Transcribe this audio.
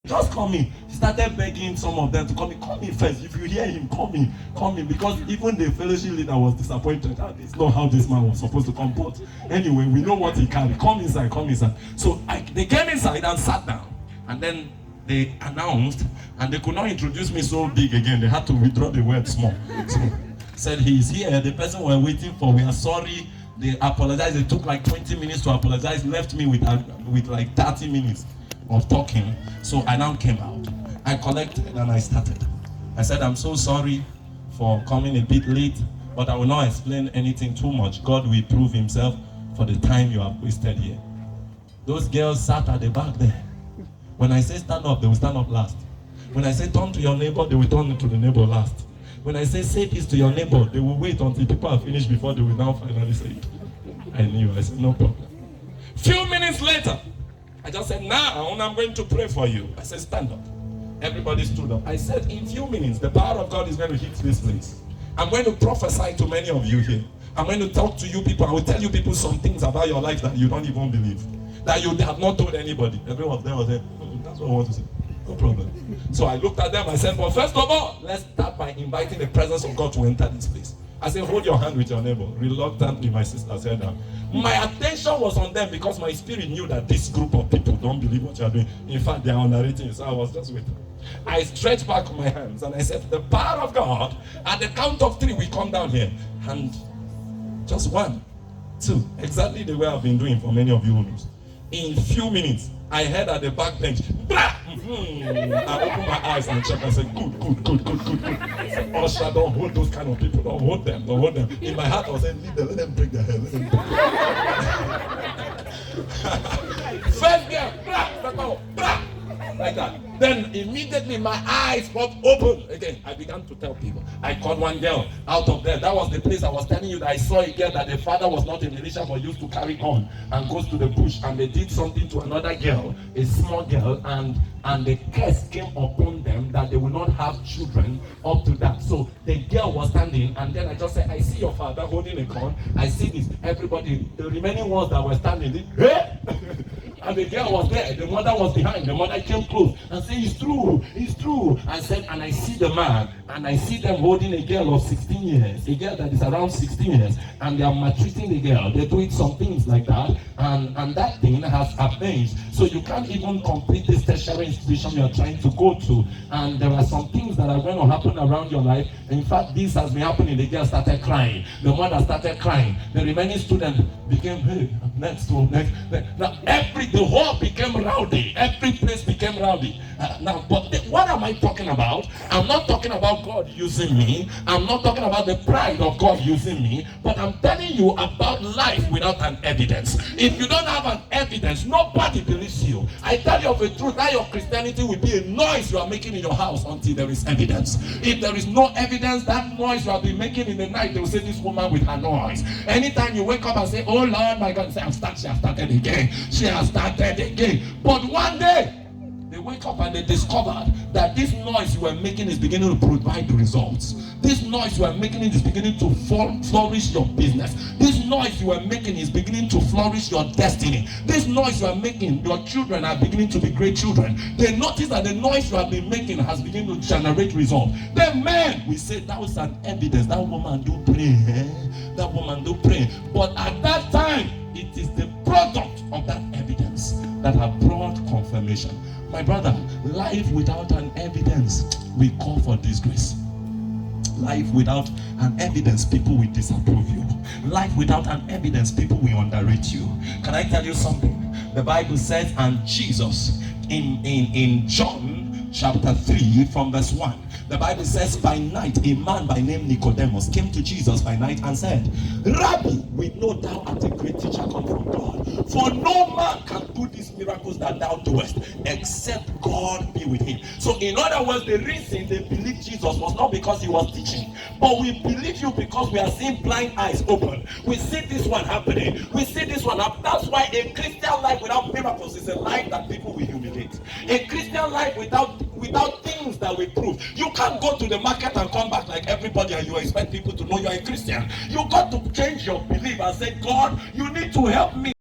Just call me. He started begging some of them to call me first. If you hear him, call me, because even the fellowship leader was disappointed. That's not how this man was supposed to come. But anyway, we know what he can. Come inside. So they came inside and sat down, and then they announced, and they could not introduce me so big again. They had to withdraw the word small. So said he's here. The person we're waiting for. We are sorry. They apologized. It took like 20 minutes to apologize. Left me with like 30 minutes of talking. So I now came out. I collected and I started. I said, I'm so sorry for coming a bit late, but I will not explain anything too much. God will prove himself for the time you have wasted here. Those girls sat at the back there. When I say stand up, they will stand up last. When I say turn to your neighbor, they will turn to the neighbor last. When I say this to your neighbor, they will wait until people are finished before they will now finally say it. I knew. I said, no problem. Few minutes later, I just said, now I'm going to pray for you. I said, stand up. Everybody stood up. I said, in few minutes, the power of God is going to hit this place. I'm going to prophesy to many of you here. I'm going to talk to you people. I will tell you people some things about your life that you don't even believe, that you have not told anybody. Everyone there was there. That's what I want to say. No problem. So I looked at them. I said, well, first of all, let's start by inviting the presence of God to enter this place. I said, hold your hand with your neighbor. Reluctantly, my sister said that. My attention was on them because my spirit knew that this group of people don't believe what you are doing. In fact, they are underrating. So I was just waiting. I stretched back my hands and I said, the power of God, at the count of 3, we come down here. And just 1, 2, exactly the way I've been doing for many of you. In few minutes, I heard at the back bench, blah! I opened my eyes and checked and said, good. I said, Usher, don't hold those kind of people. Don't hold them. In my heart, I was saying, leave them, let them break their head. First girl, blah, like that. Then immediately my eyes got open again. I began to tell people. I called one girl out of there. That was the place I was telling you that I saw a girl that the father was not a militia but used to carry on and goes to the bush, and they did something to another girl, a small girl, and the curse came upon them that they will not have children up to that. So the girl was standing, and then I just said, I see your father holding a gun. I see this. Everybody, the remaining ones that were standing, hey! And the girl was there, the mother was behind, the mother came close and said, it's true. I said, and I see the man, and I see them holding a girl of 16 years, a girl that is around 16 years, and they are maltreating the girl. They're doing some things like that, and that thing has happened. So you can't even complete this tertiary institution you are trying to go to. And there are some things that are going to happen around your life. In fact, this has been happening. The girl started crying. The mother started crying. The remaining student became, hey, next. Now, the whole became rowdy. Every place became rowdy. What am I talking about? I'm not talking about God using me. I'm not talking about the pride of God using me. But I'm telling you about life without an evidence. If you don't have an evidence, nobody believes you. I tell you of the truth, that your Christianity will be a noise you are making in your house until there is evidence. If there is no evidence, that noise you have been making in the night, they will say, this woman with her noise. Anytime you wake up and say, oh Lord, my God, say, she has started again. She has started again. But one day, they wake up and they discovered that this noise you were making is beginning to provide results. This noise you are making is beginning to flourish your business. This noise you are making is beginning to flourish your destiny. This noise you are making, your children are beginning to be great children. They notice that the noise you have been making has begun to generate results. Then men, we say that was an evidence. That woman do pray. That woman do pray. But at that time, it is the product of that evidence that have brought confirmation. My brother, life without an evidence will call for disgrace. Life without an evidence, people will disapprove you. Life without an evidence, people will underrate you. Can I tell you something? The Bible says, and Jesus, in John chapter 3 from verse 1, the Bible says, by night, a man by name Nicodemus came to Jesus by night and said, Rabbi, we know thou art a great teacher come from God. For no man can do these miracles that thou doest, except God be with him. So in other words, the reason they believed Jesus was not because he was teaching, but we believe you because we are seeing blind eyes open. We see this one happening. We see this one happen. That's why a Christian life without miracles is a life that people will humiliate. A Christian life without things that we prove. You can't go to the market and come back like everybody and you expect people to know you're a Christian. You got to change your belief and say, God, you need to help me.